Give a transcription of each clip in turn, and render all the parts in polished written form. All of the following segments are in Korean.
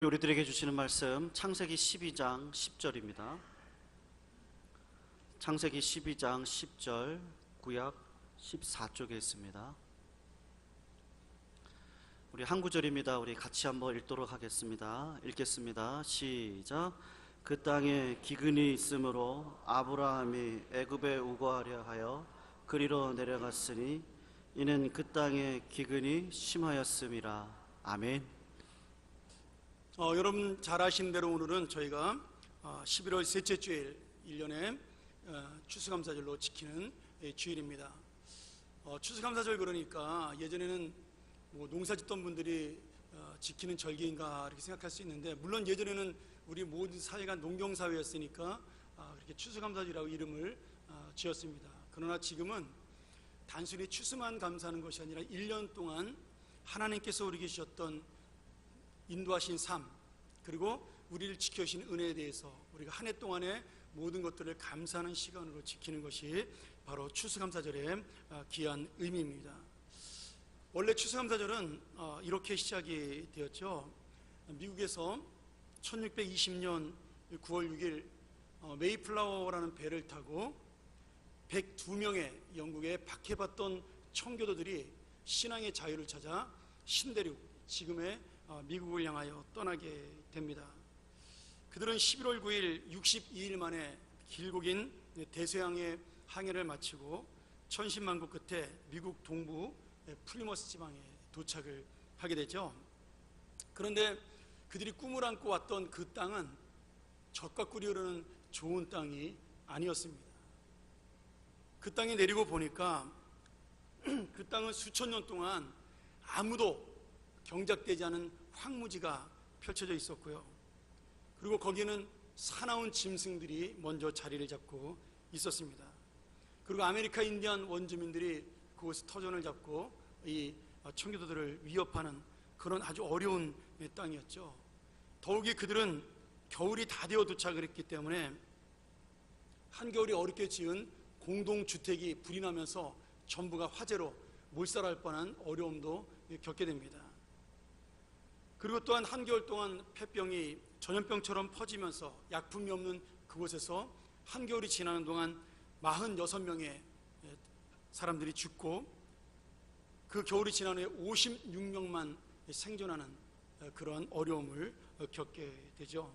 우리들에게 주시는 말씀 창세기 12장 10절입니다. 창세기 12장 10절, 구약 14쪽에 있습니다. 우리 한 구절입니다. 우리 같이 한번 읽도록 하겠습니다. 읽겠습니다. 시작. 그 땅에 기근이 있으므로 아브라함이 애굽에 우거하려 하여 그리로 내려갔으니 이는 그 땅에 기근이 심하였음이라. 아멘. 여러분 잘 아시는 대로 오늘은 저희가 11월 셋째 주일 1년에 추수감사절로 지키는 주일입니다. 추수감사절 그러니까 예전에는 농사 짓던 분들이 지키는 절기인가 이렇게 생각할 수 있는데, 물론 예전에는 우리 모든 사회가 농경사회였으니까 그렇게 추수감사절이라고 이름을 지었습니다. 그러나 지금은 단순히 추수만 감사하는 것이 아니라 1년 동안 하나님께서 우리에게 주셨던 인도하신 삶, 그리고 우리를 지켜주신 은혜에 대해서 우리가 한 해 동안의 모든 것들을 감사하는 시간으로 지키는 것이 바로 추수감사절의 귀한 의미입니다. 원래 추수감사절은 이렇게 시작이 되었죠. 미국에서 1620년 9월 6일 메이플라워라는 배를 타고 102명의 영국의 박해받던 청교도들이 신앙의 자유를 찾아 신대륙, 지금의 미국을 향하여 떠나게 됩니다. 그들은 11월 9일 62일 만에 길고 긴 대서양의 항해를 마치고 천신만고 끝에 미국 동부 플리머스 지방에 도착을 하게 되죠. 그런데 그들이 꿈을 안고 왔던 그 땅은 젖과 꿀이 흐르는 좋은 땅이 아니었습니다. 그 땅에 내리고 보니까 그 땅은 수천 년 동안 아무도 경작되지 않은 황무지가 펼쳐져 있었고요. 그리고 거기에는 사나운 짐승들이 먼저 자리를 잡고 있었습니다. 그리고 아메리카 인디안 원주민들이 그곳에 터전을 잡고 이 청교도들을 위협하는 그런 아주 어려운 땅이었죠. 더욱이 그들은 겨울이 다 되어 도착을 했기 때문에 한겨울이 어렵게 지은 공동주택이 불이 나면서 전부가 화재로 몰살할 뻔한 어려움도 겪게 됩니다. 그리고 또한 한겨울 동안 폐병이 전염병처럼 퍼지면서 약품이 없는 그곳에서 한겨울이 지나는 동안 46명의 사람들이 죽고, 그 겨울이 지난 후에 56명만 생존하는 그런 어려움을 겪게 되죠.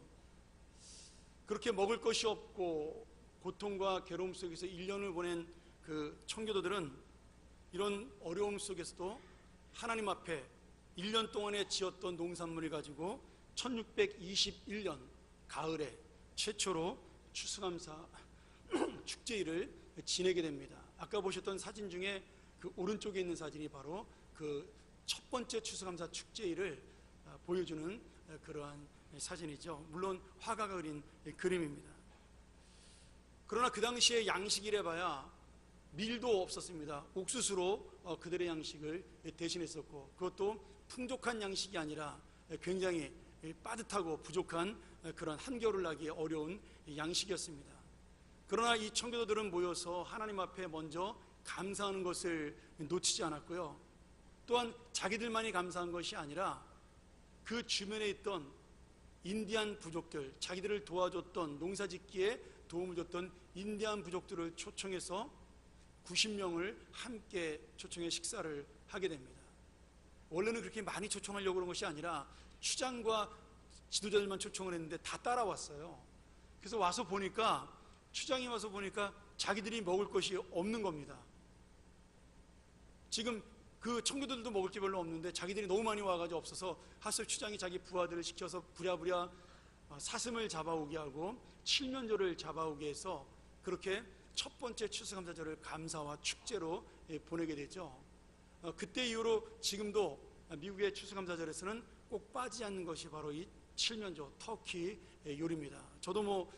그렇게 먹을 것이 없고 고통과 괴로움 속에서 1년을 보낸 그 청교도들은 이런 어려움 속에서도 하나님 앞에 1년 동안에 지었던 농산물을 가지고 1621년 가을에 최초로 추수감사 축제일을 지내게 됩니다. 아까 보셨던 사진 중에 그 오른쪽에 있는 사진이 바로 그 첫 번째 추수감사 축제일을 보여주는 그러한 사진이죠. 물론 화가가 그린 그림입니다. 그러나 그 당시에 양식이래 봐야 밀도 없었습니다. 옥수수로 그들의 양식을 대신했었고, 그것도 풍족한 양식이 아니라 굉장히 빠듯하고 부족한 그런 한겨울을 나기 어려운 양식이었습니다. 그러나 이 청교도들은 모여서 하나님 앞에 먼저 감사하는 것을 놓치지 않았고요. 또한 자기들만이 감사한 것이 아니라 그 주변에 있던 인디안 부족들, 자기들을 도와줬던, 농사짓기에 도움을 줬던 인디안 부족들을 초청해서 90명을 함께 초청해 식사를 하게 됩니다. 원래는 그렇게 많이 초청하려고 그런 것이 아니라 추장과 지도자들만 초청을 했는데 다 따라왔어요. 그래서 와서 보니까, 추장이 와서 보니까 자기들이 먹을 것이 없는 겁니다. 지금 그 청교도들도 먹을 게 별로 없는데 자기들이 너무 많이 와가지고 없어서 하슬 추장이 자기 부하들을 시켜서 부랴부랴 사슴을 잡아오게 하고 칠면조를 잡아오게 해서 그렇게 첫 번째 추수감사절을 감사와 축제로 보내게 되죠. 그때 이후로 지금도 미국의 추수감사절에서는 꼭 빠지지 않는 것이 바로 이 칠면조, 터키 요리입니다. 저도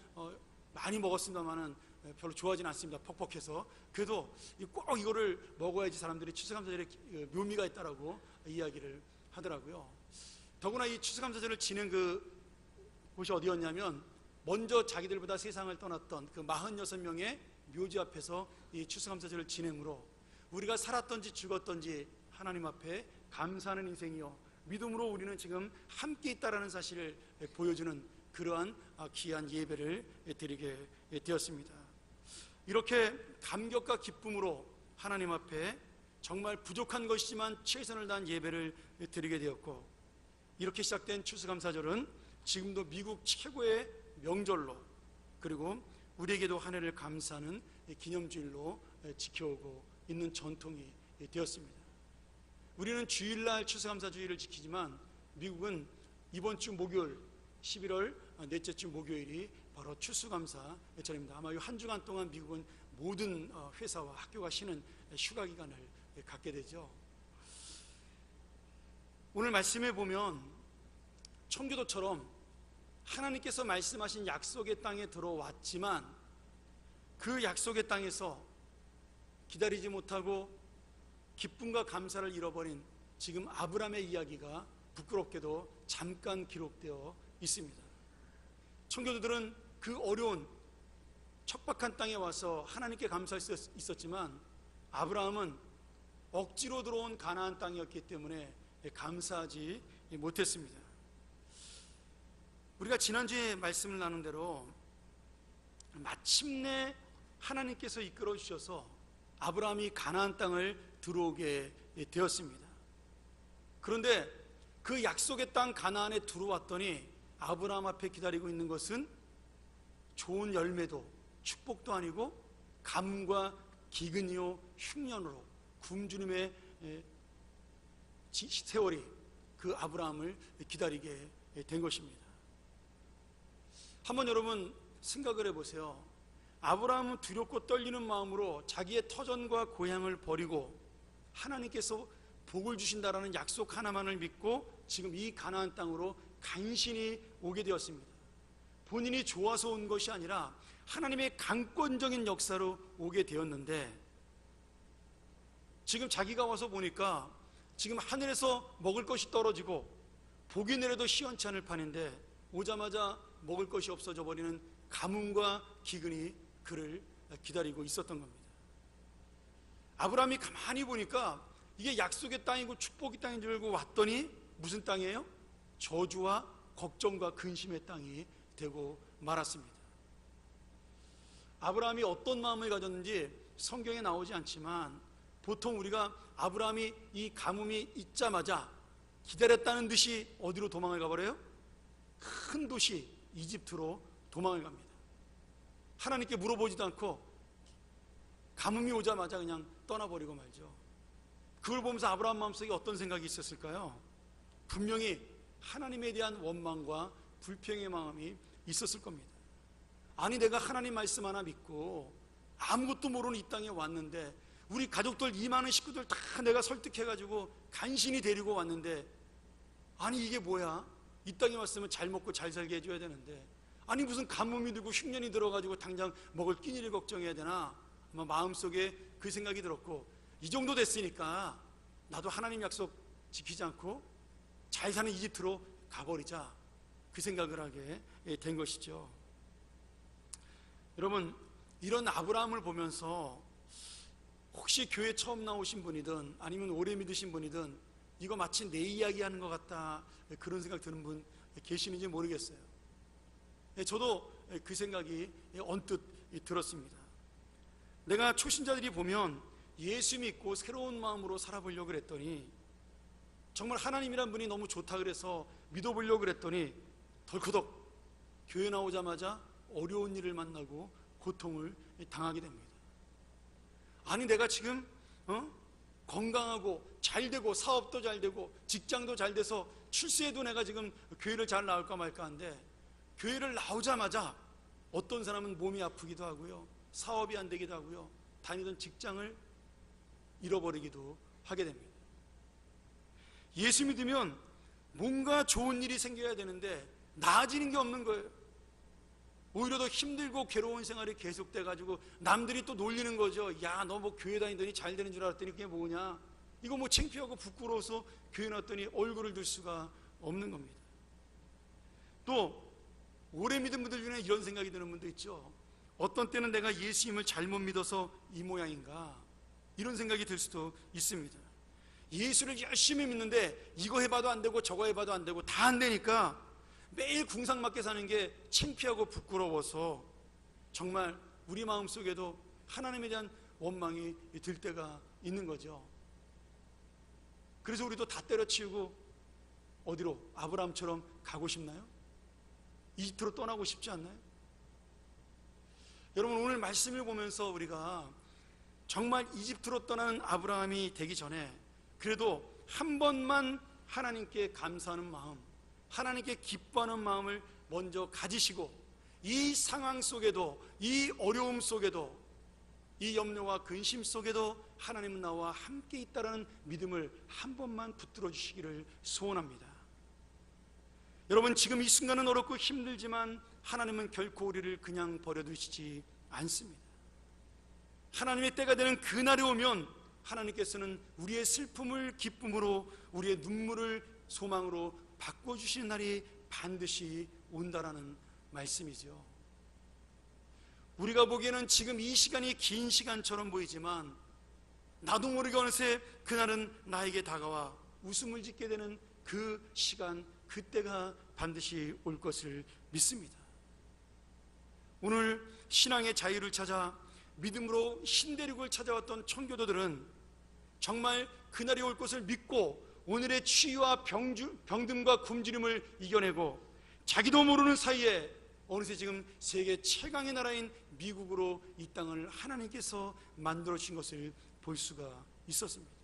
많이 먹었습니다만은 별로 좋아하지는 않습니다. 퍽퍽해서. 그래도 꼭 이거를 먹어야지 사람들이 추수감사절에 묘미가 있다라고 이야기를 하더라고요. 더구나 이 추수감사절을 지낸 그 곳이 어디였냐면, 먼저 자기들보다 세상을 떠났던 그 46명의 묘지 앞에서 이 추수감사절을 지냄으로 우리가 살았던지 죽었던지 하나님 앞에 감사하는 인생이요, 믿음으로 우리는 지금 함께 있다라는 사실을 보여주는 그러한 귀한 예배를 드리게 되었습니다. 이렇게 감격과 기쁨으로 하나님 앞에 정말 부족한 것이지만 최선을 다한 예배를 드리게 되었고, 이렇게 시작된 추수감사절은 지금도 미국 최고의 명절로, 그리고 우리에게도 한 해를 감사하는 기념주일로 지켜오고 있는 전통이 되었습니다. 우리는 주일날 추수감사주일을 지키지만 미국은 이번 주 목요일 11월 넷째 주 목요일이 바로 추수감사절입니다. 아마 이 한 주간 동안 미국은 모든 회사와 학교가 쉬는 휴가 기간을 갖게 되죠. 오늘 말씀에 보면 청교도처럼 하나님께서 말씀하신 약속의 땅에 들어왔지만 그 약속의 땅에서 기다리지 못하고 기쁨과 감사를 잃어버린 지금 아브라함의 이야기가 부끄럽게도 잠깐 기록되어 있습니다. 청교도들은 그 어려운 척박한 땅에 와서 하나님께 감사할 수 있었지만 아브라함은 억지로 들어온 가나안 땅이었기 때문에 감사하지 못했습니다. 우리가 지난주에 말씀을 나눈 대로 마침내 하나님께서 이끌어 주셔서 아브라함이 가나안 땅을 들어오게 되었습니다. 그런데 그 약속의 땅 가나안에 들어왔더니 아브라함 앞에 기다리고 있는 것은 좋은 열매도 축복도 아니고 가뭄과 기근이요 흉년으로 굶주림의 세월이 그 아브라함을 기다리게 된 것입니다. 한번 여러분 생각을 해보세요. 아브라함은 두렵고 떨리는 마음으로 자기의 터전과 고향을 버리고 하나님께서 복을 주신다라는 약속 하나만을 믿고 지금 이 가나안 땅으로 간신히 오게 되었습니다. 본인이 좋아서 온 것이 아니라 하나님의 강권적인 역사로 오게 되었는데, 지금 자기가 와서 보니까 지금 하늘에서 먹을 것이 떨어지고 복이 내려도 시원치 않을 판인데 오자마자 먹을 것이 없어져 버리는 가뭄과 기근이 그를 기다리고 있었던 겁니다. 아브라함이 가만히 보니까 이게 약속의 땅이고 축복의 땅인 줄 알고 왔더니 무슨 땅이에요? 저주와 걱정과 근심의 땅이 되고 말았습니다. 아브라함이 어떤 마음을 가졌는지 성경에 나오지 않지만 보통 우리가 아브라함이 이 가뭄이 있자마자 기다렸다는 듯이 어디로 도망을 가버려요? 큰 도시 이집트로 도망을 갑니다. 하나님께 물어보지도 않고 가뭄이 오자마자 그냥 떠나버리고 말죠. 그걸 보면서 아브라함 마음속에 어떤 생각이 있었을까요? 분명히 하나님에 대한 원망과 불평의 마음이 있었을 겁니다. 아니, 내가 하나님 말씀 하나 믿고 아무것도 모르는 이 땅에 왔는데 우리 가족들, 이 많은 식구들 다 내가 설득해가지고 간신히 데리고 왔는데, 아니 이게 뭐야? 이 땅에 왔으면 잘 먹고 잘 살게 해줘야 되는데, 아니 무슨 가뭄이 들고 흉년이 들어가지고 당장 먹을 끼니를 걱정해야 되나? 아마 마음속에 그 생각이 들었고, 이 정도 됐으니까 나도 하나님 약속 지키지 않고 잘 사는 이집트로 가버리자, 그 생각을 하게 된 것이죠. 여러분, 이런 아브라함을 보면서 혹시 교회 처음 나오신 분이든 아니면 오래 믿으신 분이든 이거 마치 내 이야기 하는 것 같다, 그런 생각 드는 분 계시는지 모르겠어요. 저도 그 생각이 언뜻 들었습니다. 내가 초신자들이 보면 예수 믿고 새로운 마음으로 살아보려고 그랬더니, 정말 하나님이란 분이 너무 좋다 그래서 믿어보려고 그랬더니 덜커덕 교회 나오자마자 어려운 일을 만나고 고통을 당하게 됩니다. 아니, 내가 지금 건강하고 잘되고 사업도 잘되고 직장도 잘돼서 출세해도 내가 지금 교회를 잘 나올까 말까 한데, 교회를 나오자마자 어떤 사람은 몸이 아프기도 하고요, 사업이 안 되기도 하고요, 다니던 직장을 잃어버리기도 하게 됩니다. 예수 믿으면 뭔가 좋은 일이 생겨야 되는데 나아지는 게 없는 거예요. 오히려 더 힘들고 괴로운 생활이 계속돼가지고 남들이 또 놀리는 거죠. 야, 너 뭐 교회 다니더니 잘 되는 줄 알았더니 그게 뭐냐, 이거 뭐 창피하고 부끄러워서 교회 나왔더니 얼굴을 들 수가 없는 겁니다. 또 오래 믿은 분들 중에 이런 생각이 드는 분도 있죠. 어떤 때는 내가 예수님을 잘못 믿어서 이 모양인가, 이런 생각이 들 수도 있습니다. 예수를 열심히 믿는데 이거 해봐도 안 되고 저거 해봐도 안 되고 다 안 되니까 매일 궁상맞게 사는 게 창피하고 부끄러워서 정말 우리 마음속에도 하나님에 대한 원망이 들 때가 있는 거죠. 그래서 우리도 다 때려치우고 어디로? 아브라함처럼 가고 싶나요? 이집트로 떠나고 싶지 않나요? 여러분, 오늘 말씀을 보면서 우리가 정말 이집트로 떠나는 아브라함이 되기 전에 그래도 한 번만 하나님께 감사하는 마음, 하나님께 기뻐하는 마음을 먼저 가지시고 이 상황 속에도, 이 어려움 속에도, 이 염려와 근심 속에도 하나님은 나와 함께 있다라는 믿음을 한 번만 붙들어 주시기를 소원합니다. 여러분, 지금 이 순간은 어렵고 힘들지만 하나님은 결코 우리를 그냥 버려두시지 않습니다. 하나님의 때가 되는 그날이 오면 하나님께서는 우리의 슬픔을 기쁨으로, 우리의 눈물을 소망으로 바꿔주시는 날이 반드시 온다라는 말씀이죠. 우리가 보기에는 지금 이 시간이 긴 시간처럼 보이지만 나도 모르게 어느새 그날은 나에게 다가와 웃음을 짓게 되는 그 시간, 그때가 반드시 올 것을 믿습니다. 오늘 신앙의 자유를 찾아 믿음으로 신대륙을 찾아왔던 청교도들은 정말 그날이 올 것을 믿고 오늘의 추위와 병듦과 굶주림을 이겨내고 자기도 모르는 사이에 어느새 지금 세계 최강의 나라인 미국으로 이 땅을 하나님께서 만들어 주신 것을 볼 수가 있었습니다.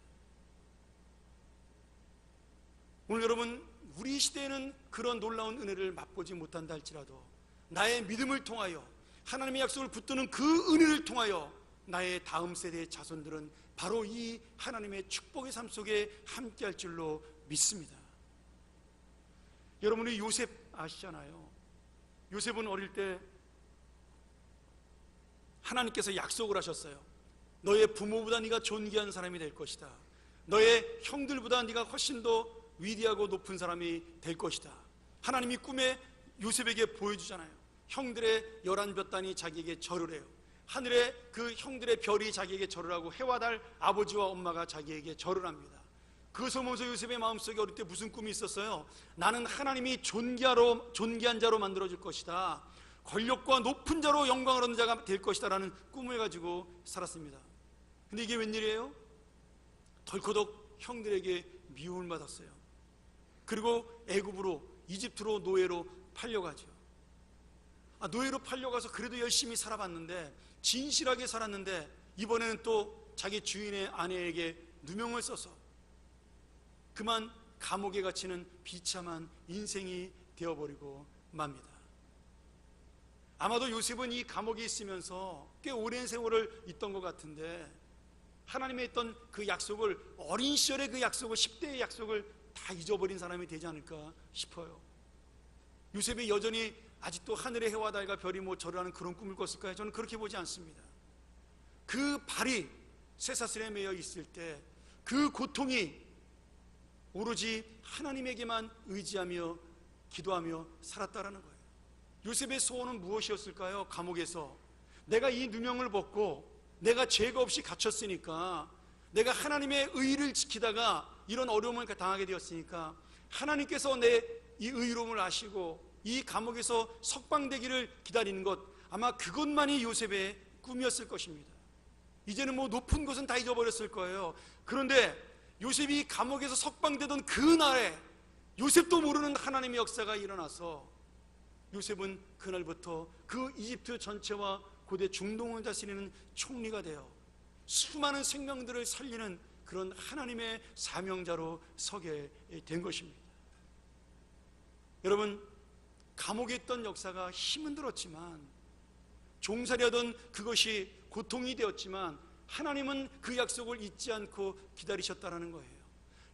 오늘 여러분, 우리 시대에는 그런 놀라운 은혜를 맛보지 못한다 할지라도 나의 믿음을 통하여 하나님의 약속을 붙드는 그 은혜를 통하여 나의 다음 세대의 자손들은 바로 이 하나님의 축복의 삶 속에 함께 할 줄로 믿습니다. 여러분이 요셉 아시잖아요. 요셉은 어릴 때 하나님께서 약속을 하셨어요. 너의 부모보다 네가 존귀한 사람이 될 것이다. 너의 형들보다 네가 훨씬 더 위대하고 높은 사람이 될 것이다. 하나님이 꿈에 요셉에게 보여주잖아요. 형들의 11볕단이 자기에게 절을 해요. 하늘에 그 형들의 별이 자기에게 절을 하고 해와 달 아버지와 엄마가 자기에게 절을 합니다. 그것을 보면서 요셉의 마음속에 어릴 때 무슨 꿈이 있었어요? 나는 하나님이 존귀한 자로 만들어줄 것이다. 권력과 높은 자로 영광을 얻는 자가 될 것이다 라는 꿈을 가지고 살았습니다. 근데 이게 웬일이에요? 덜커덕 형들에게 미움을 받았어요. 그리고 애굽으로, 이집트로 노예로 팔려가죠. 노예로 팔려가서 그래도 열심히 살아봤는데, 진실하게 살았는데, 이번에는 또 자기 주인의 아내에게 누명을 써서 그만 감옥에 갇히는 비참한 인생이 되어버리고 맙니다. 아마도 요셉은 이 감옥에 있으면서 꽤 오랜 세월을 있던 것 같은데 하나님의 했던 그 약속을, 어린 시절의 그 약속을, 10대의 약속을 다 잊어버린 사람이 되지 않을까 싶어요. 요셉이 여전히 아직도 하늘의 해와 달과 별이 절을 하는 그런 꿈을 꿨을까요? 저는 그렇게 보지 않습니다. 그 발이 쇠사슬에 매여 있을 때 그 고통이 오로지 하나님에게만 의지하며 기도하며 살았다라는 거예요. 요셉의 소원은 무엇이었을까요? 감옥에서 내가 이 누명을 벗고 내가 죄가 없이 갇혔으니까, 내가 하나님의 의를 지키다가 이런 어려움을 당하게 되었으니까 하나님께서 내 이 의로움을 아시고 이 감옥에서 석방되기를 기다리는 것, 아마 그것만이 요셉의 꿈이었을 것입니다. 이제는 높은 것은 다 잊어버렸을 거예요. 그런데 요셉이 감옥에서 석방되던 그 날에 요셉도 모르는 하나님의 역사가 일어나서 요셉은 그날부터 그 이집트 전체와 고대 중동을 다스리는 총리가 되어 수많은 생명들을 살리는 그런 하나님의 사명자로 서게 된 것입니다. 여러분, 감옥에 있던 역사가 힘은 들었지만, 종살이하던 그것이 고통이 되었지만 하나님은 그 약속을 잊지 않고 기다리셨다는 거예요.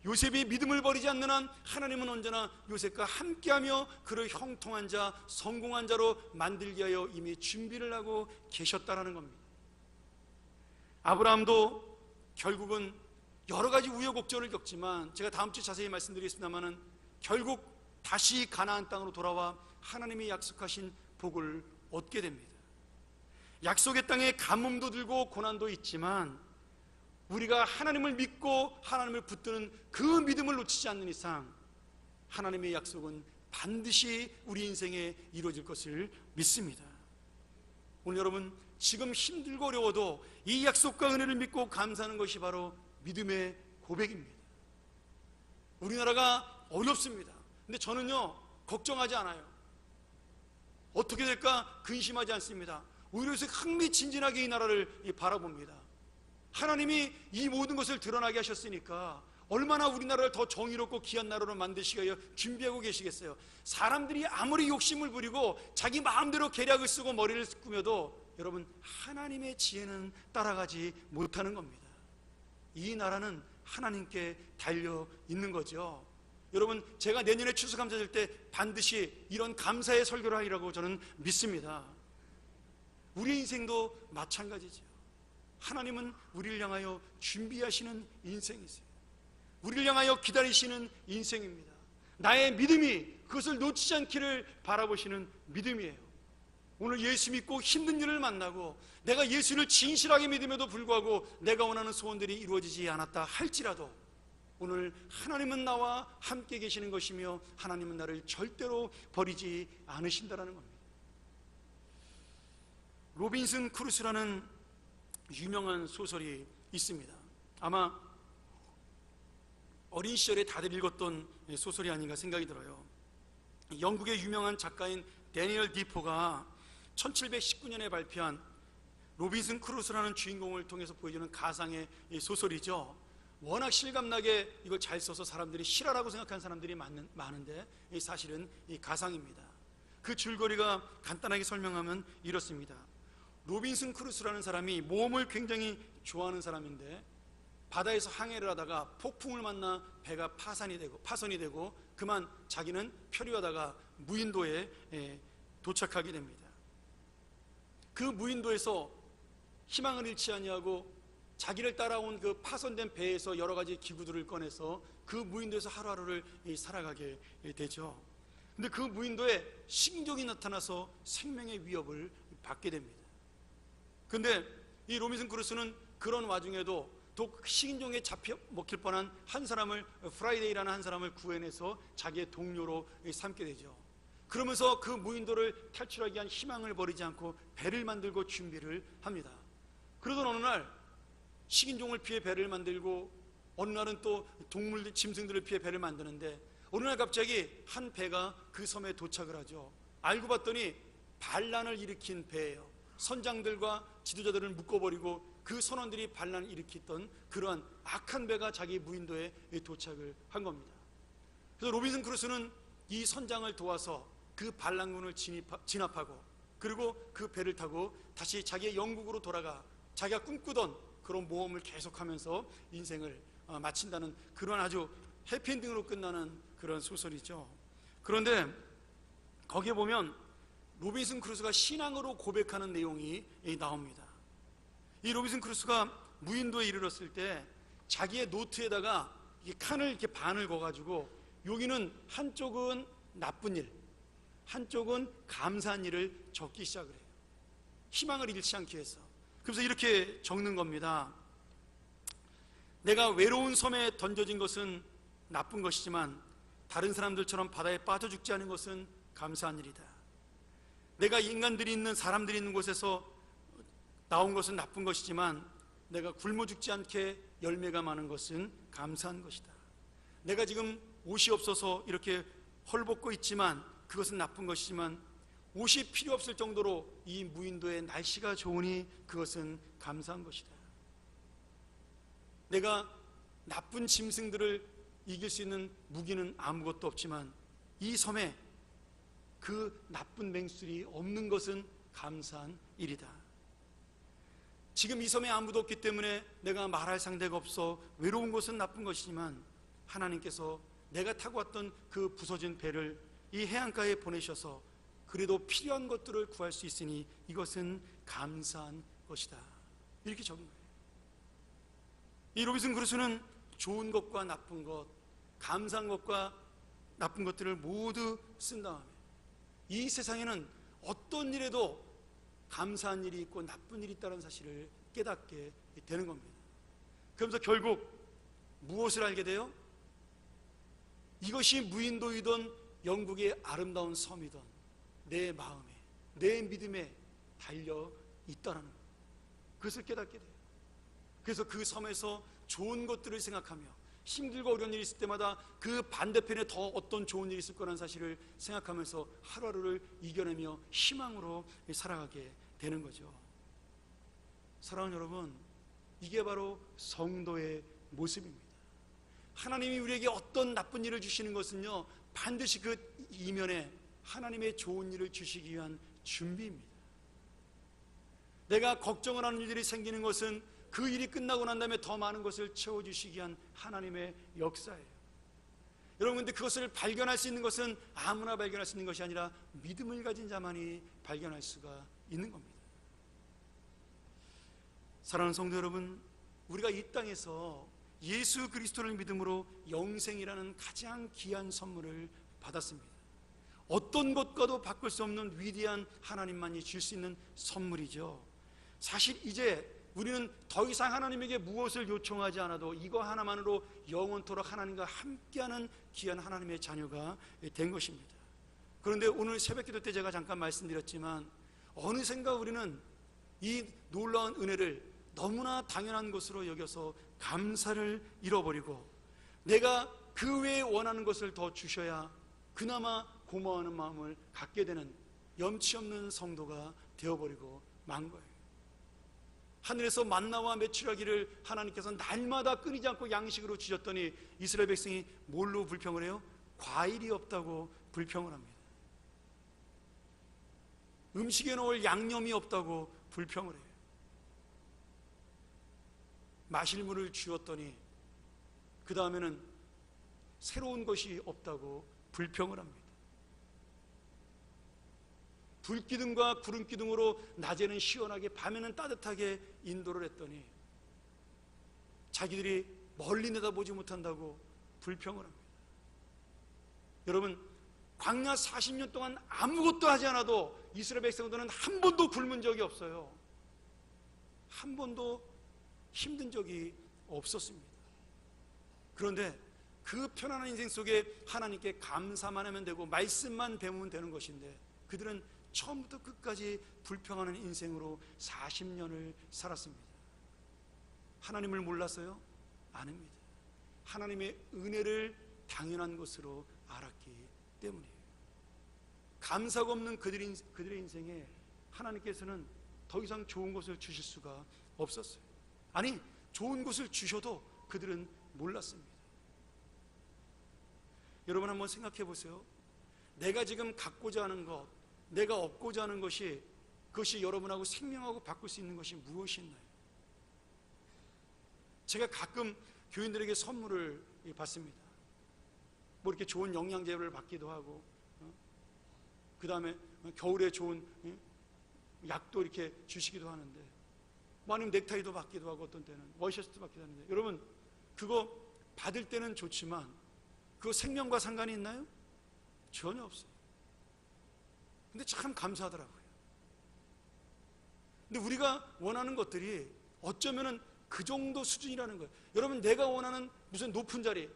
요셉이 믿음을 버리지 않는 한 하나님은 언제나 요셉과 함께하며 그를 형통한 자, 성공한 자로 만들게 하여 이미 준비를 하고 계셨다는 겁니다. 아브라함도 결국은 여러 가지 우여곡절을 겪지만, 제가 다음 주에 자세히 말씀드리겠습니다만, 결국 다시 가나안 땅으로 돌아와 하나님이 약속하신 복을 얻게 됩니다. 약속의 땅에 가뭄도 들고 고난도 있지만 우리가 하나님을 믿고 하나님을 붙드는 그 믿음을 놓치지 않는 이상 하나님의 약속은 반드시 우리 인생에 이루어질 것을 믿습니다. 오늘 여러분, 지금 힘들고 어려워도 이 약속과 은혜를 믿고 감사하는 것이 바로 믿음의 고백입니다. 우리나라가 어렵습니다. 근데 저는요, 걱정하지 않아요. 어떻게 될까 근심하지 않습니다. 오히려 흥미진진하게 이 나라를 바라봅니다. 하나님이 이 모든 것을 드러나게 하셨으니까 얼마나 우리나라를 더 정의롭고 귀한 나라로 만드시기 위하여 준비하고 계시겠어요. 사람들이 아무리 욕심을 부리고 자기 마음대로 계략을 쓰고 머리를 꾸며도 여러분, 하나님의 지혜는 따라가지 못하는 겁니다. 이 나라는 하나님께 달려 있는 거죠. 여러분, 제가 내년에 추수감사절 때 반드시 이런 감사의 설교를 하리라고 저는 믿습니다. 우리 인생도 마찬가지죠. 하나님은 우리를 향하여 준비하시는 인생이세요. 우리를 향하여 기다리시는 인생입니다. 나의 믿음이 그것을 놓치지 않기를 바라보시는 믿음이에요. 오늘 예수 믿고 힘든 일을 만나고 내가 예수를 진실하게 믿음에도 불구하고 내가 원하는 소원들이 이루어지지 않았다 할지라도 오늘 하나님은 나와 함께 계시는 것이며 하나님은 나를 절대로 버리지 않으신다는 겁니다. 로빈슨 크루소라는 유명한 소설이 있습니다. 아마 어린 시절에 다들 읽었던 소설이 아닌가 생각이 들어요. 영국의 유명한 작가인 데니얼 디포가 1719년에 발표한 로빈슨 크루소라는 주인공을 통해서 보여주는 가상의 소설이죠. 워낙 실감나게 이걸 잘 써서 사람들이 실화라고 생각하는 사람들이 많은데 사실은 이 가상입니다. 그 줄거리가 간단하게 설명하면 이렇습니다. 로빈슨 크루소라는 사람이 모험을 굉장히 좋아하는 사람인데 바다에서 항해를 하다가 폭풍을 만나 배가 파손이 되고 그만 자기는 표류하다가 무인도에 도착하게 됩니다. 그 무인도에서 희망을 잃지 아니하고 자기를 따라온 그 파손된 배에서 여러 가지 기구들을 꺼내서 그 무인도에서 하루하루를 살아가게 되죠. 근데 그 무인도에 식인종이 나타나서 생명의 위협을 받게 됩니다. 근데 이 로빈슨 크루소는 그런 와중에도 또 식인종에 잡혀 먹힐 뻔한 한 사람을, 프라이데이라는 한 사람을 구해내서 자기의 동료로 삼게 되죠. 그러면서 그 무인도를 탈출하기 위한 희망을 버리지 않고 배를 만들고 준비를 합니다. 그러던 어느 날 식인종을 피해 배를 만들고 어느 날은 또 동물들, 짐승들을 피해 배를 만드는데 어느 날 갑자기 한 배가 그 섬에 도착을 하죠. 알고 봤더니 반란을 일으킨 배예요. 선장들과 지도자들을 묶어버리고 그 선원들이 반란을 일으켰던 그러한 악한 배가 자기 무인도에 도착을 한 겁니다. 그래서 로빈슨 크루소는 이 선장을 도와서 그 반란군을 진압하고 그리고 그 배를 타고 다시 자기의 영국으로 돌아가 자기가 꿈꾸던 그런 모험을 계속하면서 인생을 마친다는 그런 아주 해피엔딩으로 끝나는 그런 소설이죠. 그런데 거기에 보면 로빈슨 크루소가 신앙으로 고백하는 내용이 나옵니다. 이 로빈슨 크루소가 무인도에 이르렀을 때 자기의 노트에다가 칸을 이렇게 반을 그어가지고 여기는 한쪽은 나쁜 일, 한쪽은 감사한 일을 적기 시작을 해요. 희망을 잃지 않기 위해서. 그래서 이렇게 적는 겁니다. 내가 외로운 섬에 던져진 것은 나쁜 것이지만 다른 사람들처럼 바다에 빠져 죽지 않은 것은 감사한 일이다. 내가 인간들이 있는, 사람들이 있는 곳에서 나온 것은 나쁜 것이지만 내가 굶어 죽지 않게 열매가 많은 것은 감사한 것이다. 내가 지금 옷이 없어서 이렇게 헐벗고 있지만 그것은 나쁜 것이지만 옷이 필요 없을 정도로 이 무인도의 날씨가 좋으니 그것은 감사한 것이다. 내가 나쁜 짐승들을 이길 수 있는 무기는 아무것도 없지만 이 섬에 그 나쁜 맹수들이 없는 것은 감사한 일이다. 지금 이 섬에 아무도 없기 때문에 내가 말할 상대가 없어 외로운 것은 나쁜 것이지만 하나님께서 내가 타고 왔던 그 부서진 배를 이 해안가에 보내셔서 그래도 필요한 것들을 구할 수 있으니 이것은 감사한 것이다. 이렇게 적은 거예요. 이 로빈슨 크루소는 좋은 것과 나쁜 것, 감사한 것과 나쁜 것들을 모두 쓴 다음에 이 세상에는 어떤 일에도 감사한 일이 있고 나쁜 일이 있다는 사실을 깨닫게 되는 겁니다. 그러면서 결국 무엇을 알게 돼요? 이것이 무인도이던 영국의 아름다운 섬이던 내 마음에, 내 믿음에 달려 있다라는 것, 그것을 깨닫게 돼요. 그래서 그 섬에서 좋은 것들을 생각하며 힘들고 어려운 일이 있을 때마다 그 반대편에 더 어떤 좋은 일이 있을 거라는 사실을 생각하면서 하루하루를 이겨내며 희망으로 살아가게 되는 거죠. 사랑하는 여러분, 이게 바로 성도의 모습입니다. 하나님이 우리에게 어떤 나쁜 일을 주시는 것은요, 반드시 그 이면에 하나님의 좋은 일을 주시기 위한 준비입니다. 내가 걱정을 하는 일들이 생기는 것은 그 일이 끝나고 난 다음에 더 많은 것을 채워주시기 위한 하나님의 역사예요. 여러분, 근데 그것을 발견할 수 있는 것은 아무나 발견할 수 있는 것이 아니라 믿음을 가진 자만이 발견할 수가 있는 겁니다. 사랑하는 성도 여러분, 우리가 이 땅에서 예수 그리스도를 믿음으로 영생이라는 가장 귀한 선물을 받았습니다. 어떤 것과도 바꿀 수 없는 위대한 하나님만이 줄 수 있는 선물이죠. 사실 이제 우리는 더 이상 하나님에게 무엇을 요청하지 않아도 이거 하나만으로 영원토록 하나님과 함께하는 귀한 하나님의 자녀가 된 것입니다. 그런데 오늘 새벽기도 때 제가 잠깐 말씀드렸지만 어느샌가 우리는 이 놀라운 은혜를 너무나 당연한 것으로 여겨서 감사를 잃어버리고 내가 그 외에 원하는 것을 더 주셔야 그나마 고마워하는 마음을 갖게 되는 염치 없는 성도가 되어버리고 만 거예요. 하늘에서 만나와 메추라기를 하나님께서 날마다 끊이지 않고 양식으로 주셨더니 이스라엘 백성이 뭘로 불평을 해요? 과일이 없다고 불평을 합니다. 음식에 넣을 양념이 없다고 불평을 해요. 마실 물을 주었더니 그 다음에는 새로운 것이 없다고 불평을 합니다. 불기둥과 구름기둥으로 낮에는 시원하게 밤에는 따뜻하게 인도를 했더니 자기들이 멀리 내다보지 못한다고 불평을 합니다. 여러분, 광야 40년 동안 아무것도 하지 않아도 이스라엘 백성들은 한 번도 굶은 적이 없어요. 한 번도 힘든 적이 없었습니다. 그런데 그 편안한 인생 속에 하나님께 감사만 하면 되고 말씀만 배우면 되는 것인데 그들은 처음부터 끝까지 불평하는 인생으로 40년을 살았습니다. 하나님을 몰랐어요? 아닙니다. 하나님의 은혜를 당연한 것으로 알았기 때문이에요. 감사가 없는 그들의 인생에 하나님께서는 더 이상 좋은 것을 주실 수가 없었어요. 아니, 좋은 것을 주셔도 그들은 몰랐습니다. 여러분 한번 생각해 보세요. 내가 지금 갖고자 하는 것, 내가 얻고자 하는 것이 그것이 여러분하고 생명하고 바꿀 수 있는 것이 무엇이 있나요? 제가 가끔 교인들에게 선물을 받습니다. 뭐 이렇게 좋은 영양제를 받기도 하고, 그 다음에 겨울에 좋은 약도 이렇게 주시기도 하는데, 뭐 아니면 넥타이도 받기도 하고 어떤 때는 워셔츠도 받기도 하는데, 여러분 그거 받을 때는 좋지만 그거 생명과 상관이 있나요? 전혀 없어요. 근데 참 감사하더라고요. 근데 우리가 원하는 것들이 어쩌면은 그 정도 수준이라는 거예요. 여러분, 내가 원하는 무슨 높은 자리,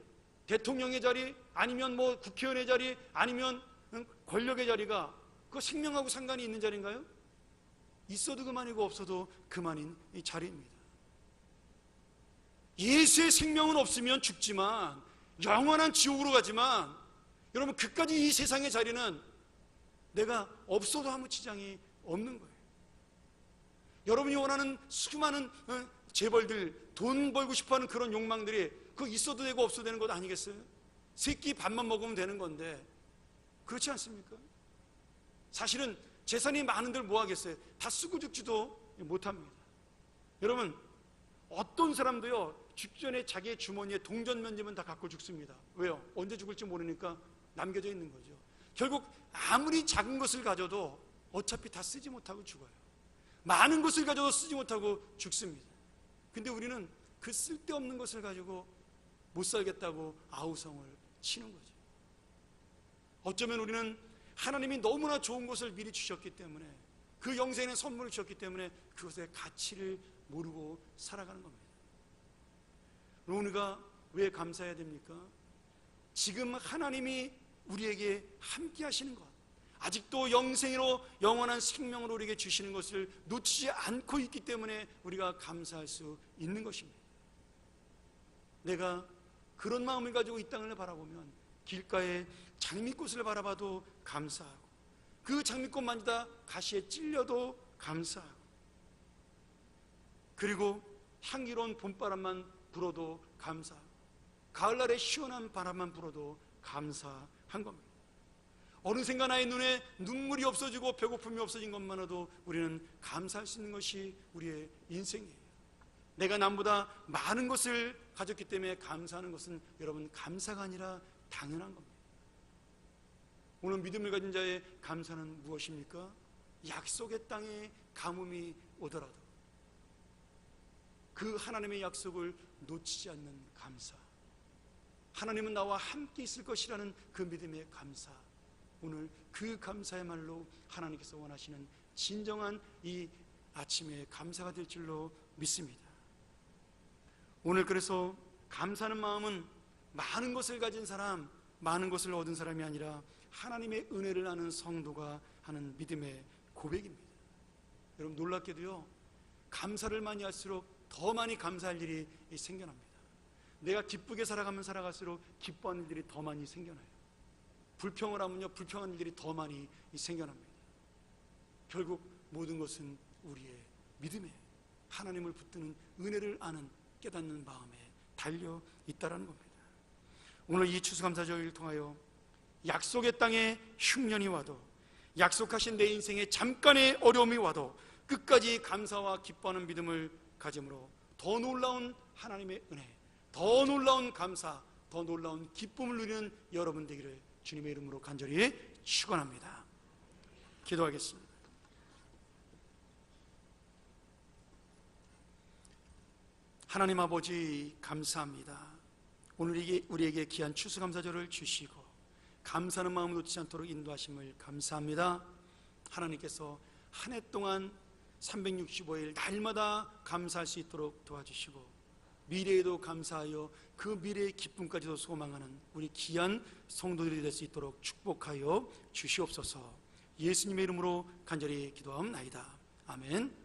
대통령의 자리, 아니면 뭐 국회의원의 자리, 아니면 권력의 자리가 그 생명하고 상관이 있는 자리인가요? 있어도 그만이고 없어도 그만인 이 자리입니다. 예수의 생명은 없으면 죽지만 영원한 지옥으로 가지만, 여러분 그까지 이 세상의 자리는 내가 없어도 아무 지장이 없는 거예요. 여러분이 원하는 수많은 재벌들, 돈 벌고 싶어하는 그런 욕망들이 그거 있어도 되고 없어도 되는 것 아니겠어요? 세끼 밥만 먹으면 되는 건데 그렇지 않습니까? 사실은 재산이 많은들 뭐 하겠어요? 다 쓰고 죽지도 못합니다. 여러분, 어떤 사람도요 죽기 전에 자기의 주머니에 동전면제면 다 갖고 죽습니다. 왜요? 언제 죽을지 모르니까 남겨져 있는 거죠. 결국 아무리 작은 것을 가져도 어차피 다 쓰지 못하고 죽어요. 많은 것을 가져도 쓰지 못하고 죽습니다. 근데 우리는 그 쓸데없는 것을 가지고 못 살겠다고 아우성을 치는 거죠. 어쩌면 우리는 하나님이 너무나 좋은 것을 미리 주셨기 때문에, 그 영생의 선물을 주셨기 때문에 그것의 가치를 모르고 살아가는 겁니다. 우리가 왜 감사해야 됩니까? 지금 하나님이 우리에게 함께 하시는 것, 아직도 영생으로 영원한 생명으로 우리에게 주시는 것을 놓치지 않고 있기 때문에 우리가 감사할 수 있는 것입니다. 내가 그런 마음을 가지고 이 땅을 바라보면 길가에 장미꽃을 바라봐도 감사하고, 그 장미꽃 만지다 가시에 찔려도 감사하고, 그리고 향기로운 봄바람만 불어도 감사하고, 가을날에 시원한 바람만 불어도 감사한 겁니다. 어느샌가 나의 눈에 눈물이 없어지고 배고픔이 없어진 것만으로도 우리는 감사할 수 있는 것이 우리의 인생이에요. 내가 남보다 많은 것을 가졌기 때문에 감사하는 것은 여러분 감사가 아니라 당연한 겁니다. 오늘 믿음을 가진 자의 감사는 무엇입니까? 약속의 땅에 가뭄이 오더라도 그 하나님의 약속을 놓치지 않는 감사, 하나님은 나와 함께 있을 것이라는 그 믿음의 감사, 오늘 그 감사야말로 하나님께서 원하시는 진정한 이 아침의 감사가 될 줄로 믿습니다. 오늘 그래서 감사하는 마음은 많은 것을 가진 사람, 많은 것을 얻은 사람이 아니라 하나님의 은혜를 아는 성도가 하는 믿음의 고백입니다. 여러분 놀랍게도요, 감사를 많이 할수록 더 많이 감사할 일이 생겨납니다. 내가 기쁘게 살아가면 살아갈수록 기뻐하는 일들이 더 많이 생겨나요. 불평을 하면요, 불평하는 일들이 더 많이 생겨납니다. 결국 모든 것은 우리의 믿음에 하나님을 붙드는 은혜를 아는 깨닫는 마음에 달려 있다라는 겁니다. 오늘 이 추수감사절을 통하여 약속의 땅에 흉년이 와도, 약속하신 내 인생에 잠깐의 어려움이 와도 끝까지 감사와 기뻐하는 믿음을 가짐으로 더 놀라운 하나님의 은혜, 더 놀라운 감사, 더 놀라운 기쁨을 누리는 여러분 되기를 주님의 이름으로 간절히 축원합니다. 기도하겠습니다. 하나님 아버지 감사합니다. 오늘 우리에게 귀한 추수감사절을 주시고 감사하는 마음을 놓치지 않도록 인도하심을 감사합니다. 하나님께서 한 해 동안 365일 날마다 감사할 수 있도록 도와주시고 미래에도 감사하여 그 미래의 기쁨까지도 소망하는 우리 귀한 성도들이 될 수 있도록 축복하여 주시옵소서. 예수님의 이름으로 간절히 기도하옵나이다. 아멘.